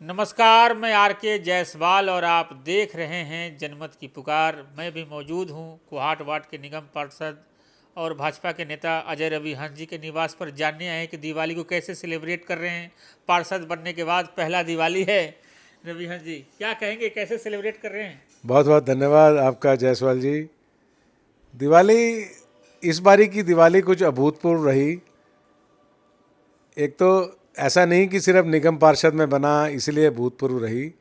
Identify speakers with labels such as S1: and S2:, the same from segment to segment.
S1: नमस्कार, मैं आर के जायसवाल और आप देख रहे हैं जनमत की पुकार। मैं भी मौजूद हूं कुहाट वार्ड के निगम पार्षद और भाजपा के नेता अजय रवि हंस जी के निवास पर। जानने आए कि दिवाली को कैसे सेलिब्रेट कर रहे हैं। पार्षद बनने के बाद पहला दिवाली है। रवि हंस जी, क्या कहेंगे, कैसे सेलिब्रेट कर रहे हैं?
S2: बहुत बहुत धन्यवाद आपका जायसवाल जी। दिवाली, इस बारी की दिवाली कुछ अभूतपूर्व रही। एक तो ऐसा नहीं कि सिर्फ निगम पार्षद में बना इसलिए अभूतपूर्व रही,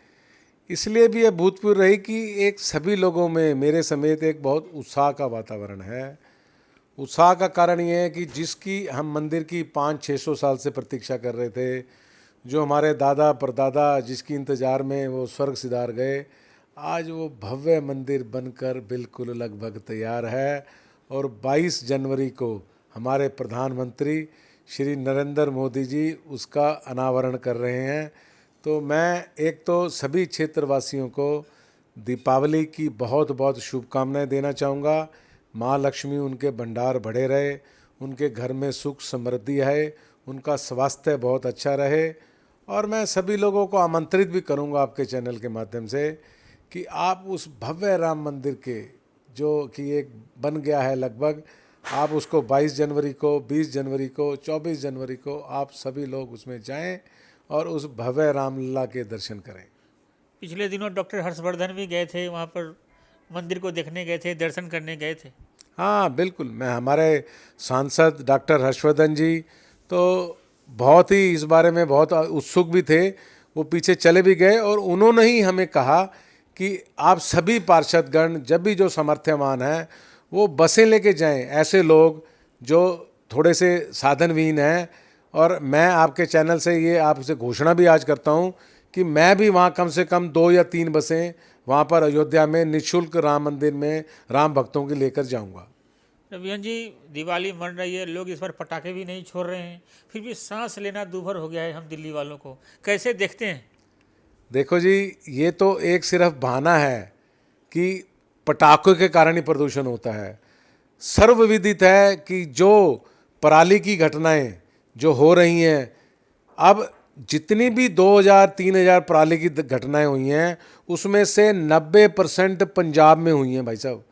S2: इसलिए भी अभूतपूर्व रही कि एक सभी लोगों में मेरे समेत एक बहुत उत्साह का वातावरण है। उत्साह का कारण ये है कि जिसकी हम मंदिर की 500-600 साल से प्रतीक्षा कर रहे थे, जो हमारे दादा परदादा जिसकी इंतज़ार में वो स्वर्ग सिधार गए, आज वो भव्य मंदिर बनकर बिल्कुल लगभग तैयार है। और 22 जनवरी को हमारे प्रधानमंत्री श्री नरेंद्र मोदी जी उसका अनावरण कर रहे हैं। तो मैं एक तो सभी क्षेत्रवासियों को दीपावली की बहुत बहुत शुभकामनाएं देना चाहूँगा। माँ लक्ष्मी उनके भंडार बढ़े रहे, उनके घर में सुख समृद्धि है, उनका स्वास्थ्य बहुत अच्छा रहे। और मैं सभी लोगों को आमंत्रित भी करूंगा आपके चैनल के माध्यम से कि आप उस भव्य राम मंदिर के, जो कि एक बन गया है लगभग, आप उसको 22 जनवरी को, 20 जनवरी को, 24 जनवरी को आप सभी लोग उसमें जाएं और उस भव्य रामलला के दर्शन करें।
S1: पिछले दिनों डॉक्टर हर्षवर्धन भी गए थे वहाँ पर, मंदिर को देखने गए थे, दर्शन करने गए थे।
S2: हाँ बिल्कुल, मैं हमारे सांसद डॉक्टर हर्षवर्धन जी तो बहुत ही इस बारे में बहुत उत्सुक भी थे। वो पीछे चले भी गए और उन्होंने ही हमें कहा कि आप सभी पार्षदगण जब भी जो सामर्थ्यवान हैं वो बसें लेके जाएं, ऐसे लोग जो थोड़े से साधनविहीन हैं। और मैं आपके चैनल से ये आपसे घोषणा भी आज करता हूँ कि मैं भी वहाँ कम से कम 2 या 3 बसें वहाँ पर अयोध्या में निःशुल्क राम मंदिर में राम भक्तों की लेकर जाऊँगा।
S1: रवियन जी, दिवाली मन रही है, लोग इस बार पटाखे भी नहीं छोड़ रहे हैं, फिर भी सांस लेना दूभर हो गया है हम दिल्ली वालों को। कैसे देखते हैं?
S2: देखो जी, ये तो एक सिर्फ बहाना है कि पटाखों के कारण ही प्रदूषण होता है। सर्वविदित है कि जो पराली की घटनाएं जो हो रही हैं, अब जितनी भी 2000-3000 पराली की घटनाएं हुई हैं उसमें से 90% पंजाब में हुई हैं भाई साहब।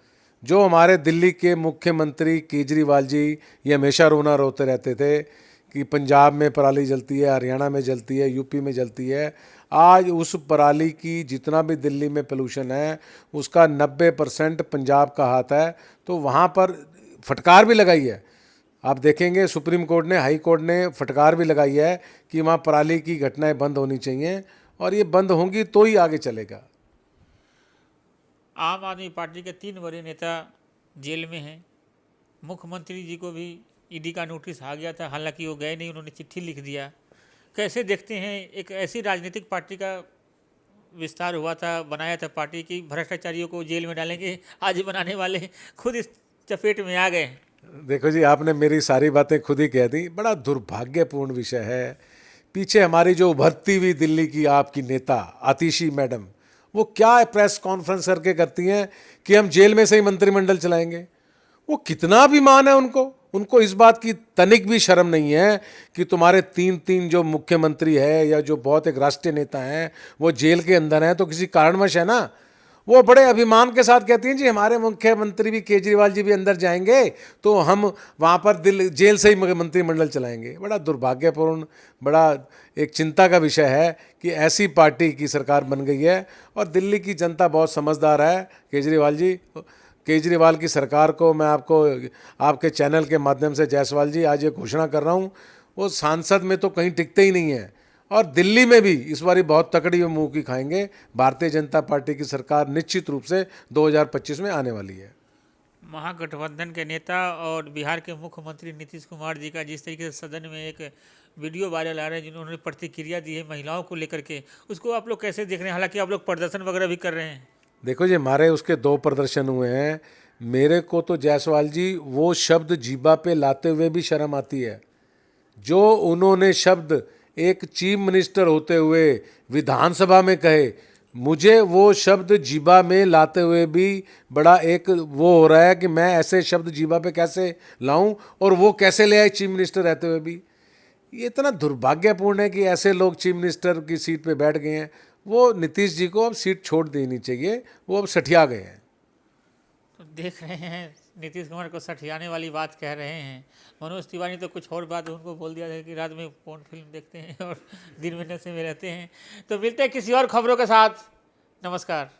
S2: जो हमारे दिल्ली के मुख्यमंत्री केजरीवाल जी ये हमेशा रोना रोते रहते थे कि पंजाब में पराली जलती है, हरियाणा में जलती है, यूपी में जलती है। आज उस पराली की जितना भी दिल्ली में पोल्यूशन है उसका 90% पंजाब का हाथ है। तो वहाँ पर फटकार भी लगाई है। आप देखेंगे सुप्रीम कोर्ट ने, हाई कोर्ट ने फटकार भी लगाई है कि वहाँ पराली की घटनाएं बंद होनी चाहिए और ये बंद होंगी तो ही आगे चलेगा।
S1: आम आदमी पार्टी के 3 बड़े नेता जेल में हैं। मुख्यमंत्री जी को भी ईडी का नोटिस आ गया था, हालांकि वो गए नहीं, उन्होंने चिट्ठी लिख दिया। कैसे देखते हैं, एक ऐसी राजनीतिक पार्टी का विस्तार हुआ था, बनाया था पार्टी की, भ्रष्टाचारियों को जेल में डालेंगे, आज बनाने वाले खुद इस चपेट में आ गए।
S2: देखो जी, आपने मेरी सारी बातें खुद ही कह दी। बड़ा दुर्भाग्यपूर्ण विषय है। पीछे हमारी जो उभरती हुई दिल्ली की आपकी नेता आतिशी मैडम, वो क्या प्रेस कॉन्फ्रेंस करके करती हैं कि हम जेल में से ही मंत्रिमंडल चलाएंगे। वो कितना अभिमान है उनको। उनको इस बात की तनिक भी शर्म नहीं है कि तुम्हारे 3 जो मुख्यमंत्री है या जो बहुत एक राष्ट्रीय नेता हैं वो जेल के अंदर हैं तो किसी कारणवश है ना। वो बड़े अभिमान के साथ कहती हैं जी हमारे मुख्यमंत्री भी, केजरीवाल जी भी अंदर जाएंगे तो हम वहाँ पर जेल से ही मंत्रिमंडल चलाएंगे। बड़ा दुर्भाग्यपूर्ण, बड़ा एक चिंता का विषय है कि ऐसी पार्टी की सरकार बन गई है। और दिल्ली की जनता बहुत समझदार है। केजरीवाल की सरकार को मैं आपको आपके चैनल के माध्यम से जायसवाल जी आज ये घोषणा कर रहा हूँ, वो सांसद में तो कहीं टिकते ही नहीं है। और दिल्ली में भी इस बारी बहुत तकड़ी मुंह की खाएंगे। भारतीय जनता पार्टी की सरकार निश्चित रूप से 2025 में आने वाली है।
S1: महागठबंधन के नेता और बिहार के मुख्यमंत्री नीतीश कुमार जी का जिस तरीके से सदन में एक वीडियो वायरल आ रहा है जिन्होंने प्रतिक्रिया दी है महिलाओं को लेकर के, उसको आप लोग कैसे देख रहे हैं? हालांकि आप लोग प्रदर्शन वगैरह भी कर रहे हैं।
S2: देखो जी, हमारे उसके 2 प्रदर्शन हुए हैं। मेरे को तो जायसवाल जी वो शब्द जीभा पे लाते हुए भी शर्म आती है जो उन्होंने शब्द एक चीफ मिनिस्टर होते हुए विधानसभा में कहे। मुझे वो शब्द जीभा में लाते हुए भी बड़ा एक वो हो रहा है कि मैं ऐसे शब्द जीभा पे कैसे लाऊं और वो कैसे ले आए चीफ मिनिस्टर रहते हुए भी। ये इतना दुर्भाग्यपूर्ण है कि ऐसे लोग चीफ मिनिस्टर की सीट पे बैठ गए हैं। वो नीतीश जी को अब सीट छोड़ देनी चाहिए, वो अब सठिया गए हैं।
S1: तो देख रहे हैं नीतीश कुमार को सठियाने वाली बात कह रहे हैं। मनोज तिवारी तो कुछ और बात उनको बोल दिया था कि रात में पोर्न फिल्म देखते हैं और दिन में नशे में रहते हैं। तो मिलते हैं किसी और खबरों के साथ। नमस्कार।